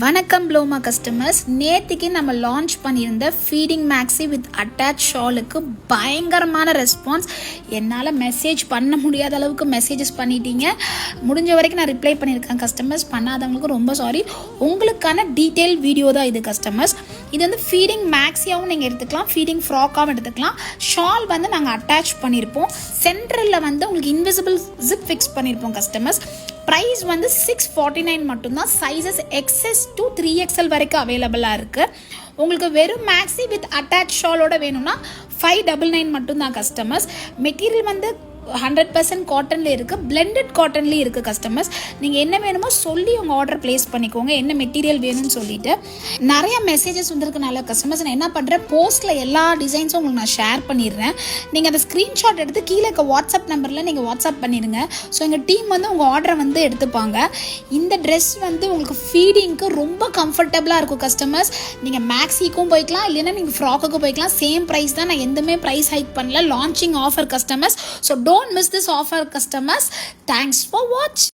வணக்கம் ப்ளோமா கஸ்டமர்ஸ். நேற்றுக்கு நம்ம லான்ச் பண்ணியிருந்த ஃபீடிங் மேக்ஸி வித் அட்டாச் ஷாலுக்கு பயங்கரமான ரெஸ்பான்ஸ். என்னால் மெசேஜ் பண்ண முடியாத அளவுக்கு மெசேஜஸ் பண்ணிட்டீங்க. முடிஞ்ச வரைக்கும் நான் ரிப்ளை பண்ணியிருக்கேன். கஸ்டமர்ஸ் பண்ணாதவங்களுக்கு ரொம்ப சாரி. உங்களுக்கான டீட்டெயில் வீடியோ தான் இது கஸ்டமர்ஸ். இது வந்து ஃபீடிங் மேக்ஸியாகவும் நீங்கள் எடுத்துக்கலாம், ஃபீடிங் ஃப்ராக்காகவும் எடுத்துக்கலாம். ஷால் வந்து நாங்கள் அட்டாச் பண்ணியிருப்போம். சென்ட்ரலில் வந்து உங்களுக்கு இன்விசிபிள் ஜிப் ஃபிக்ஸ் பண்ணியிருப்போம் கஸ்டமர்ஸ். ப்ரைஸ் வந்து $649 மட்டும்தான். சைஸஸ் XS to 3XL வரைக்கும் அவைலபிளாக இருக்குது. உங்களுக்கு வெறும் மேக்ஸி வித் அட்டாச் ஷாலோட வேணும்னா $599 மட்டும்தான் கஸ்டமர்ஸ். மெட்டீரியல் வந்து 100% காட்டன்லேயே இருக்குது, பிளெண்டட் காட்டன்லேயே இருக்குது கஸ்டமர்ஸ். நீங்கள் என்ன வேணுமோ சொல்லி உங்கள் ஆர்டர் ப்ளேஸ் பண்ணிக்கோங்க, என்ன மெட்டீரியல் வேணும்னு சொல்லிட்டு. நிறைய மெசேஜஸ் வந்திருக்கனால கஸ்டமர்ஸ் நான் என்ன பண்ணுறேன், போஸ்ட்டில் எல்லா டிசைன்ஸும் உங்களுக்கு நான் ஷேர் பண்ணிடுறேன். நீங்கள் அந்த ஸ்க்ரீன்ஷாட் எடுத்து கீழே இருக்க வாட்ஸ்அப் நம்பரில் நீங்கள் வாட்ஸ்அப் பண்ணிடுங்க. ஸோ எங்கள் டீம் வந்து உங்கள் ஆர்டரை வந்து எடுத்துப்பாங்க. இந்த ட்ரெஸ் வந்து உங்களுக்கு ஃபீடிங்க்கு ரொம்ப கம்ஃபர்டபுளாக இருக்கும் கஸ்டமர்ஸ். நீங்கள் மேக்ஸிக்கும் போய்க்கலாம், இல்லைன்னா நீங்கள் ஃப்ராக்குக்கும் போய்க்கலாம். சேம் ப்ரைஸ் தான், நான் எதுவுமே ப்ரைஸ் ஹைக் பண்ணல. Launching offer customers. So don't miss this offer customers. Thanks for watching.